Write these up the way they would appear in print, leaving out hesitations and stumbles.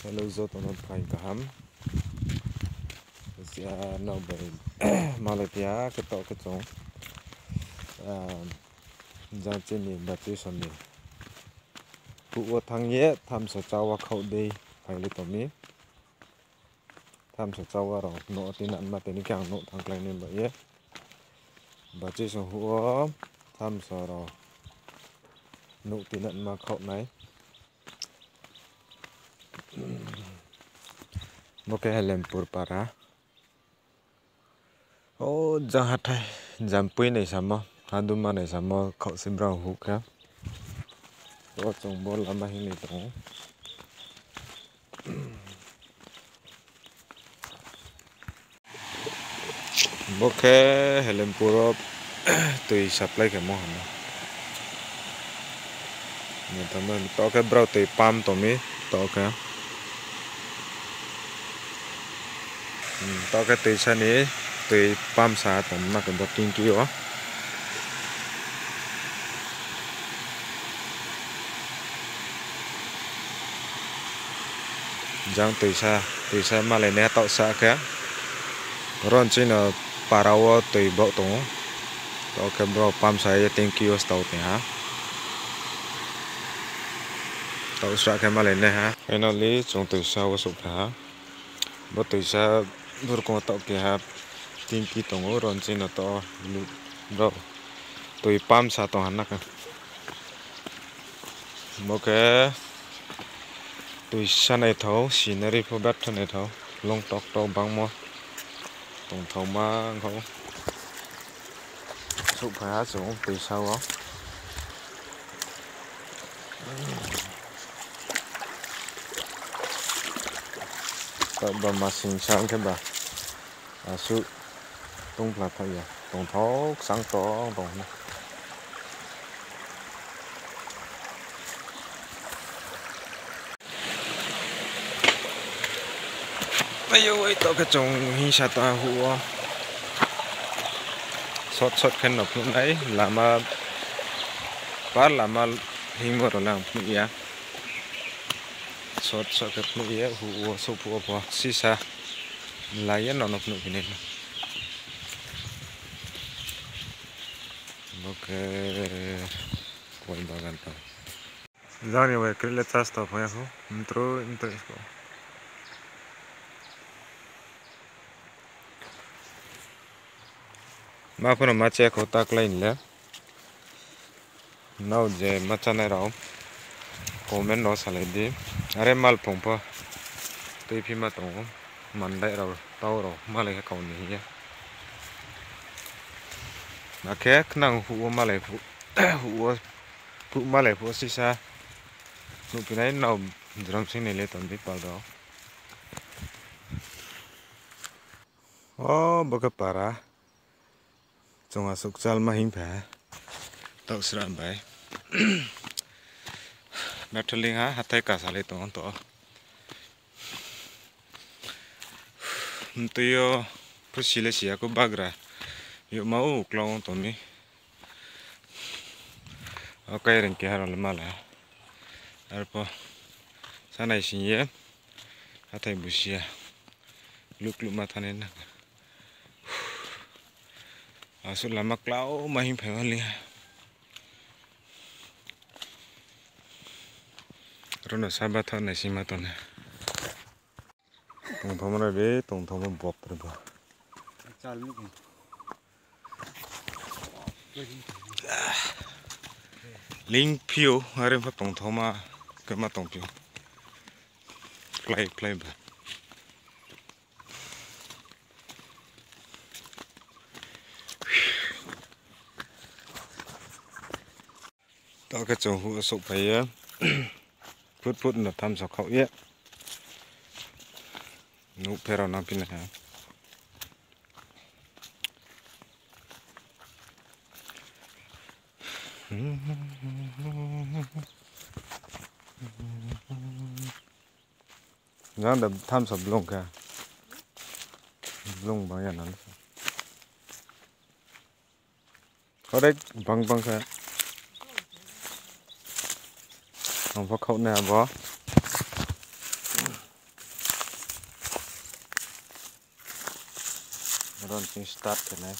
Hello zo to not fine kaham. Sia no bay Malaysia cái to cái chong. Giang trên này bát chế son này. Phụ thằng nhé tham sở trao qua khẩu đây phải lấy tôm mi. Tham sở trao qua rồi nọ tin ăn mà tin càng nọ thằng này nên vậy. Bát chế son hùa tham sở rồi nọ tin ăn mà khẩu này. Một cái helm pur para. Oh jangan thay jampi này sama haduma này sama khẩu sim rau hú cả. Đó trồng bò làm gì này trồng. Một cái helm pur tùy supply cái món này. Mình thầm mình to cái brau tùy palm tụi mi to cái. To cái tùy sao này tùy palm sa tụm mà tụm bớt kinh kia ó. Giang tùy sa mà lại nè tạo sa cái. Ron chỉ là parawa tùy bộ tụm. To cái brau palm sa ya thank you tàu thế ha. Tàu sa cái mà lại nè ha. Finally chúng tùy sa vào sụp ha. Bớt tùy sa vừa có tạo cái ha. Tin ki tong ron chin na to lu bro tui pam sa to hanak mo ke tui sa này thau scenery pho bat thon này thau long tok to bang mo tong thau ma khau su pha su tui sao á to ba ma sing sang ke ba su tung là thôi à, tổng thố sáng tỏ tổng này. Bây giờ ấy tao cái trồng hi sa ta hùa, sót khen nộp lúc đấy làm mà phát làm mà hình một rồi làm lúc gì á, sót cái lúc gì á hùa sụp hùa xì xa, lại nó nộp lúc gì này. Ok, quay bagan tao. Zani way krille tasta pa yaho. Intro isko. Ma puna mache ko tak lain le. Now je macha nai rao. Comment no salai di. Are mal pongpa. Tui phi ma tong mandai rao tao rao malai ka kaun ni ya. Mà cái năng hụi mà lại hụi mà lại hụi xí xa lúc cái này nào drum sinh này lấy tầm biết bao đó bữa cái para trong áo sốc chal mà hình phá tao sẽ làm bài bắt linh ha hạt tay cả sao lấy tông to tôi yo phút xí lấy xí có bag ra yo mau klong to mi okay ren ke haral mala arpo sanai sinye atai busia luk matane na asul lama klau mahim phali rono sabatha na simatone tong thomra be tong thom bop re ba chal mi Linh phiêu ở phát tổng thống mà cái mà tổng phiêu play bà tao cái chỗ hụi sụp phải phút là tham sọc khẩu yết nụ phèo nam pin này nó đập tham sập lông cả lông bao nhiêu nó có đấy băng cả không có khẩu nào bó Ron ting start ke này.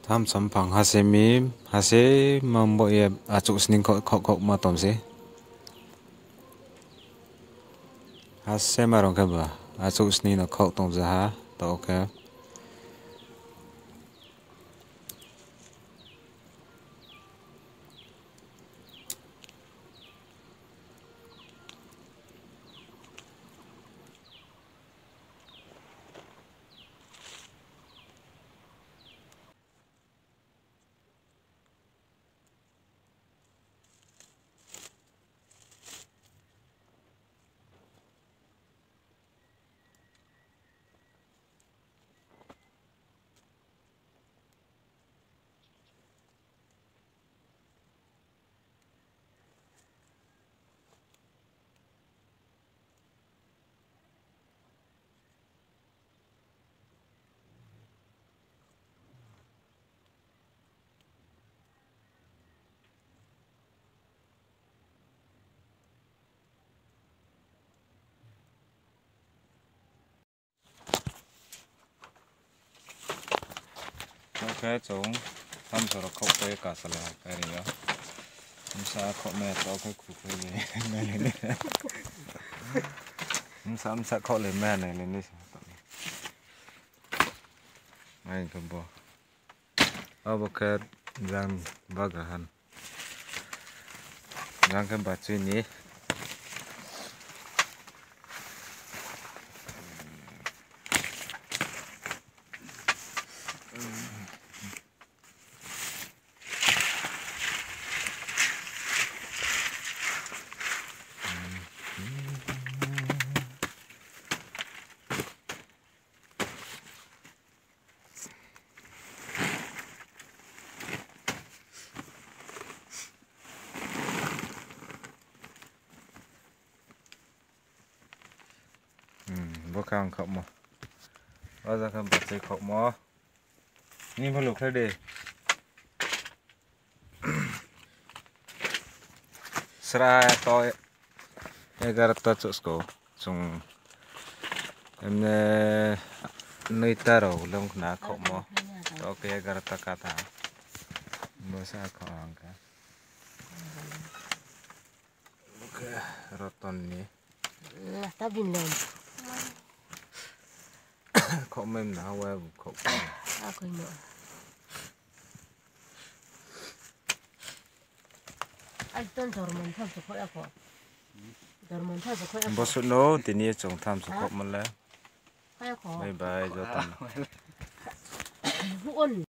Tham sắm phẳng hase mim hase mambo ye achuk sning kok ma tom se hase marong ka ba achuk sning no kok tong za ha to okay okay chung tham soro kok pe ka sala ka ri ya sa kok me to ka ku pe ni me ni sam sa kok le me ne ni mai ka bo avocat jang bagahan jang kan ba chui ni Bukan kok mo, ada kan baca kok mo, ini belum kade, serai atau egar tacuk sko, sung, emne neitaro belum kena kok mo, oke egar takata, masa kok angka, oke roton ni, tapi belum. Kok mem na wa kok Aku ini. Alton dorman tham su koi aku. Dorman tham su koi aku. bos no tini chong tham su kok mala Koi aku. bye bye jotan Buon.